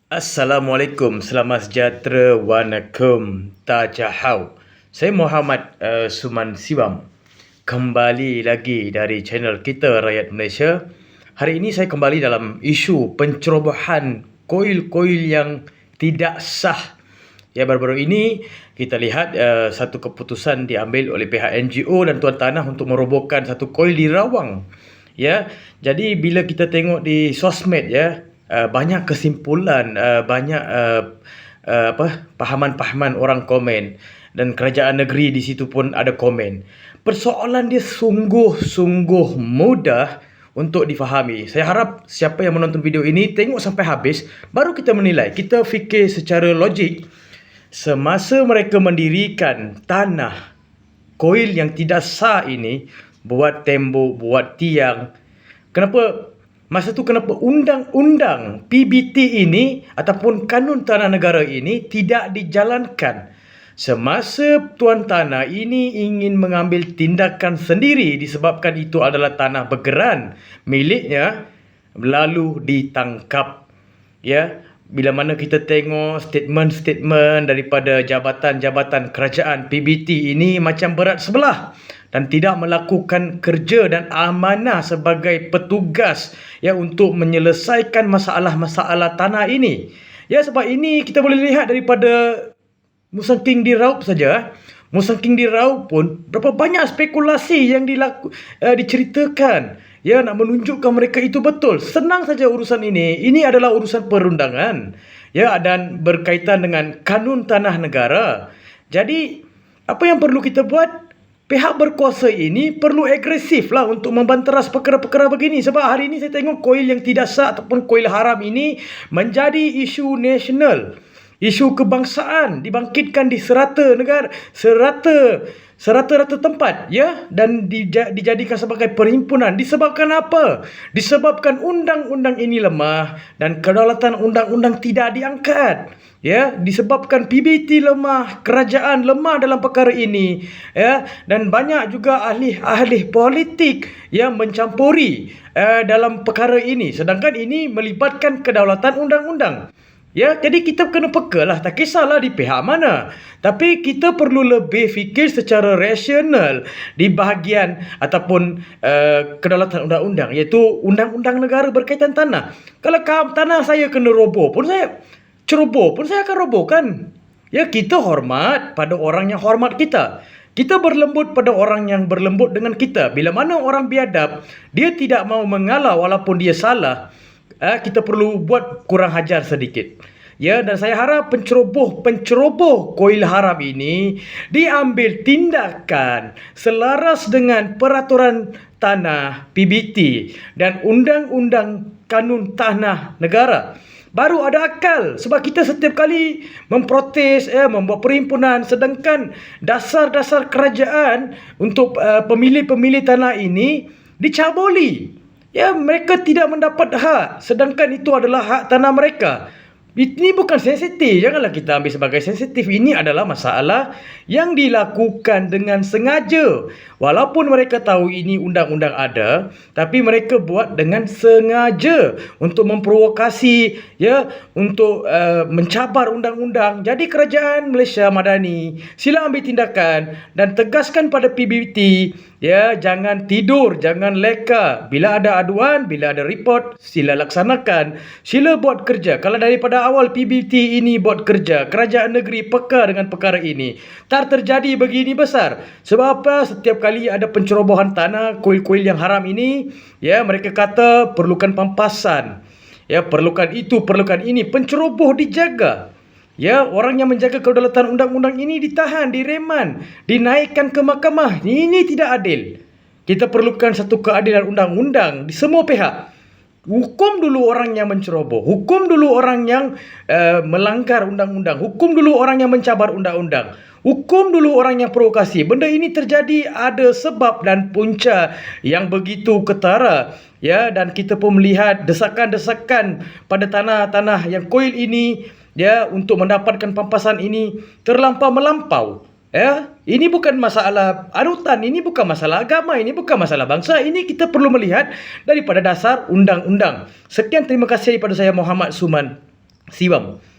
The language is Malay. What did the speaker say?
Assalamualaikum, selamat sejahtera, wanakum, tajahau. Saya Muhammad Suman Siwam. Kembali lagi dari channel kita Rakyat Malaysia. Hari ini saya kembali dalam isu pencerobohan koil-koil yang tidak sah. Ya, baru-baru ini kita lihat satu keputusan diambil oleh pihak NGO dan Tuan Tanah untuk merobohkan satu koil di Rawang. Ya, jadi bila kita tengok di sosmed ya, banyak kesimpulan, banyak pahaman-pahaman orang komen, dan kerajaan negeri di situ pun ada komen. Persoalan dia sungguh-sungguh mudah untuk difahami. Saya harap siapa yang menonton video ini tengok sampai habis, baru kita menilai. Kita fikir secara logik. Semasa mereka mendirikan tanah koil yang tidak sah ini, buat tembok, buat tiang, kenapa undang-undang PBT ini ataupun kanun tanah negara ini tidak dijalankan? Semasa Tuan Tanah ini ingin mengambil tindakan sendiri disebabkan itu adalah tanah bergeran miliknya, lalu ditangkap. Ya, bila mana kita tengok statement-statement daripada jabatan-jabatan kerajaan, PBT ini macam berat sebelah dan tidak melakukan kerja dan amanah sebagai petugas ya untuk menyelesaikan masalah-masalah tanah ini. Ya, sebab ini kita boleh lihat daripada Musang King di Raup saja. Musang King di Raup pun berapa banyak spekulasi yang diceritakan. Ya, nak menunjukkan mereka itu betul. Senang saja urusan ini. Ini adalah urusan perundangan. Ya, dan berkaitan dengan kanun tanah negara. Jadi, apa yang perlu kita buat? Pihak berkuasa ini perlu agresif lah untuk membanteras perkara-perkara begini. Sebab hari ini saya tengok koil yang tidak sah ataupun koil haram ini menjadi isu nasional. Isu kebangsaan dibangkitkan di serata negara, serata-rata tempat ya, dan dijadikan sebagai perhimpunan. Disebabkan apa? Disebabkan undang-undang ini lemah dan kedaulatan undang-undang tidak diangkat. Ya, disebabkan PBT lemah, kerajaan lemah dalam perkara ini ya, dan banyak juga ahli-ahli politik yang mencampuri dalam perkara ini, sedangkan ini melibatkan kedaulatan undang-undang. Ya, jadi kita kena peka lah, tak kisahlah di pihak mana. Tapi kita perlu lebih fikir secara rasional di bahagian ataupun kedaulatan undang-undang, iaitu undang-undang negara berkaitan tanah. Kalau tanah saya kena roboh pun saya ceroboh pun saya akan robohkan. Ya, kita hormat pada orang yang hormat kita. Kita berlembut pada orang yang berlembut dengan kita. Bila mana orang biadab, dia tidak mau mengalah walaupun dia salah, kita perlu buat kurang hajar sedikit. Ya, dan saya harap penceroboh koil haram ini diambil tindakan selaras dengan peraturan tanah PBT dan undang-undang kanun tanah negara. Baru ada akal. Sebab kita setiap kali memprotes, membuat perhimpunan, sedangkan dasar-dasar kerajaan untuk pemilih-pemilih tanah ini dicabuli. Ya, mereka tidak mendapat hak, sedangkan itu adalah hak tanah mereka. Ini bukan sensitif, janganlah kita ambil sebagai sensitif. Ini adalah masalah yang dilakukan dengan sengaja. Walaupun mereka tahu ini undang-undang ada, tapi mereka buat dengan sengaja untuk memprovokasi, ya, untuk mencabar undang-undang. Jadi kerajaan Malaysia Madani, sila ambil tindakan dan tegaskan pada PBT, ya, jangan tidur, jangan leka. Bila ada aduan, bila ada report, sila laksanakan, sila buat kerja. Kalau daripada awal PBT ini buat kerja, kerajaan negeri peka dengan perkara ini, tak terjadi begini besar. Sebab apa? Setiap kali ada pencerobohan tanah, koil-koil yang haram ini, ya, mereka kata perlukan pampasan, ya, perlukan itu, perlukan ini. Penceroboh dijaga. Ya, orang yang menjaga kedaulatan undang-undang ini ditahan, direman, dinaikkan ke mahkamah. Ini tidak adil. Kita perlukan satu keadilan undang-undang di semua pihak. Hukum dulu orang yang menceroboh, hukum dulu orang yang melanggar undang-undang, hukum dulu orang yang mencabar undang-undang, hukum dulu orang yang provokasi. Benda ini terjadi ada sebab dan punca yang begitu ketara. Ya, dan kita pun melihat desakan-desakan pada tanah-tanah yang koil ini, ya, untuk mendapatkan pampasan ini terlampau melampau. Ya, ini bukan masalah anutan, ini bukan masalah agama, ini bukan masalah bangsa. Ini kita perlu melihat daripada dasar undang-undang. Sekian, terima kasih daripada saya Muhammad Suman. See bang.